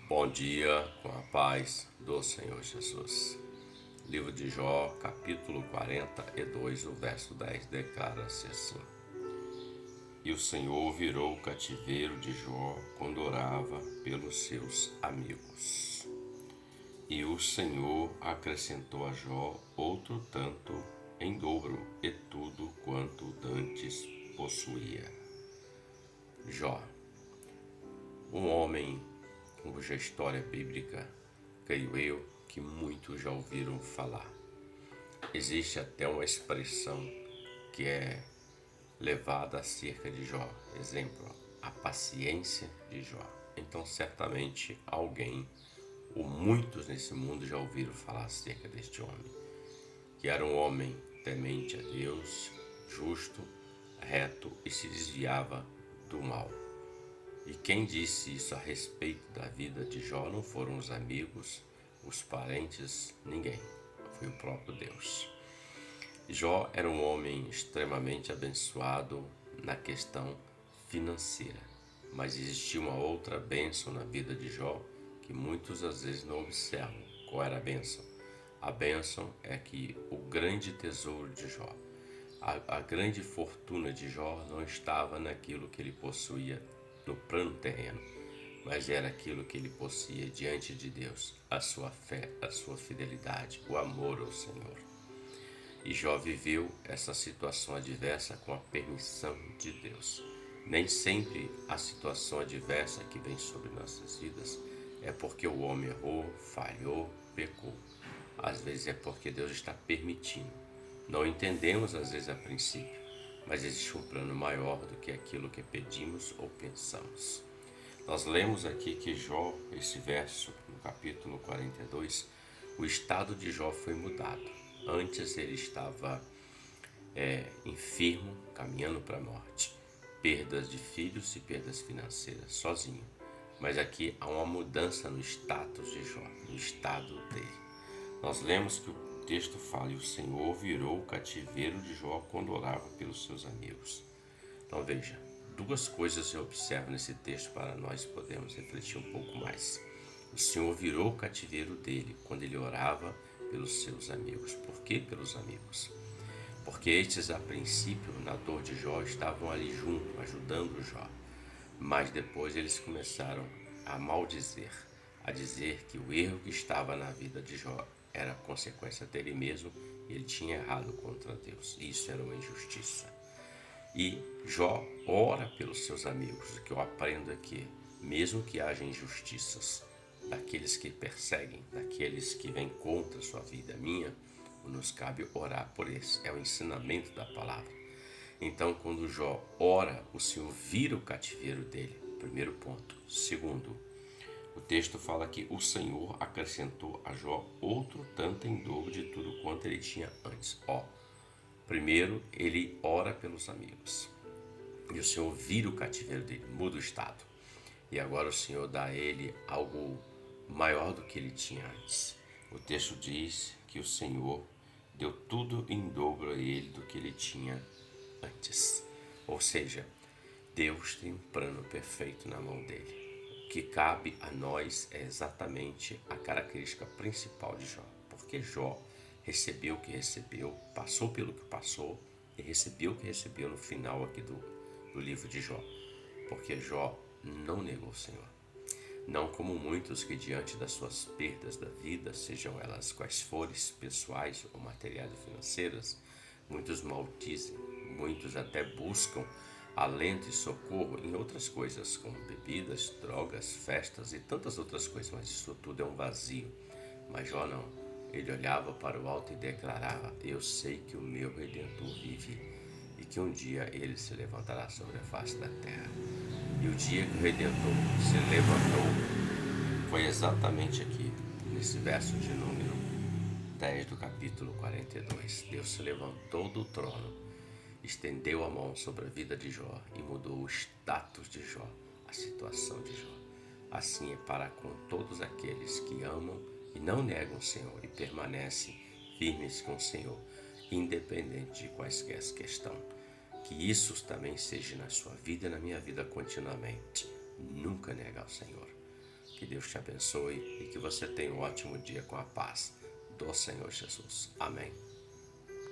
Bom dia, com a paz do Senhor Jesus. Livro de Jó, capítulo 42, o verso 10 declara-se assim: E o Senhor virou o cativeiro de Jó quando orava pelos seus amigos. E o Senhor acrescentou a Jó outro tanto em dobro, e tudo quanto dantes possuía. Jó, um homem cuja história bíblica, creio eu, que muitos já ouviram falar. Existe até uma expressão que é levada acerca de Jó. Exemplo, a paciência de Jó. Então, certamente, alguém, ou muitos nesse mundo já ouviram falar acerca deste homem, que era um homem temente a Deus, justo, reto e se desviava do mal. E quem disse isso a respeito da vida de Jó não foram os amigos, os parentes, ninguém. Foi o próprio Deus. Jó era um homem extremamente abençoado na questão financeira. Mas existia uma outra bênção na vida de Jó que muitos às vezes não observam. Qual era a bênção? A bênção é que o grande tesouro de Jó, a grande fortuna de Jó não estava naquilo que ele possuía no plano terreno, mas era aquilo que ele possuía diante de Deus, a sua fé, a sua fidelidade, o amor ao Senhor. E Jó viveu essa situação adversa com a permissão de Deus. Nem sempre a situação adversa que vem sobre nossas vidas é porque o homem errou, falhou, pecou. Às vezes é porque Deus está permitindo. Não entendemos às vezes a princípio, mas existe um plano maior do que aquilo que pedimos ou pensamos. Nós lemos aqui que Jó, esse verso, no capítulo 42, o estado de Jó foi mudado. Antes ele estava enfermo, caminhando para a morte. Perdas de filhos e perdas financeiras, sozinho. Mas aqui há uma mudança no status de Jó, no estado dele. Nós lemos que o texto fala: E o Senhor virou o cativeiro de Jó quando orava pelos seus amigos. Então veja, duas coisas eu observo nesse texto para nós podermos refletir um pouco mais. O Senhor virou o cativeiro dele quando ele orava pelos seus amigos. Por que pelos amigos? Porque estes, a princípio, na dor de Jó, estavam ali junto, ajudando Jó. Mas depois eles começaram a maldizer, a dizer que o erro que estava na vida de Jó era consequência dele mesmo e ele tinha errado contra Deus. Isso era uma injustiça. E Jó ora pelos seus amigos. O que eu aprendo aqui, mesmo que haja injustiças daqueles que perseguem, daqueles que vêm contra a sua vida, a minha, nos cabe orar por eles. É o ensinamento da palavra. Então, quando Jó ora, o Senhor vira o cativeiro dele. Primeiro ponto. Segundo, o texto fala que o Senhor acrescentou a Jó outro tanto em dobro de tudo quanto ele tinha antes. Primeiro, ele ora pelos amigos. E o Senhor vira o cativeiro dele, muda o estado. E agora o Senhor dá a ele algo maior do que ele tinha antes. O texto diz que o Senhor deu tudo em dobro a ele do que ele tinha antes. Ou seja, Deus tem um plano perfeito na mão dele. O que cabe a nós é exatamente a característica principal de Jó. Porque Jó recebeu o que recebeu, passou pelo que passou e recebeu o que recebeu no final aqui do livro de Jó. Porque Jó não negou o Senhor. Não como muitos que diante das suas perdas da vida, sejam elas quais forem, pessoais ou materiais ou financeiras, muitos maldizem, muitos até buscam alento e socorro em outras coisas, como bebidas, drogas, festas e tantas outras coisas, mas isso tudo é um vazio. Mas Jó não. Ele olhava para o alto e declarava: Eu sei que o meu Redentor vive e que um dia ele se levantará sobre a face da terra. E o dia que o Redentor se levantou foi exatamente aqui, nesse verso de número 10 do capítulo 42. Deus se levantou do trono, estendeu a mão sobre a vida de Jó e mudou o status de Jó, a situação de Jó. Assim é para com todos aqueles que amam e não negam o Senhor e permanecem firmes com o Senhor, independente de quaisquer questão. Que isso também seja na sua vida e na minha vida continuamente. Nunca negar o Senhor. Que Deus te abençoe e que você tenha um ótimo dia com a paz do Senhor Jesus. Amém.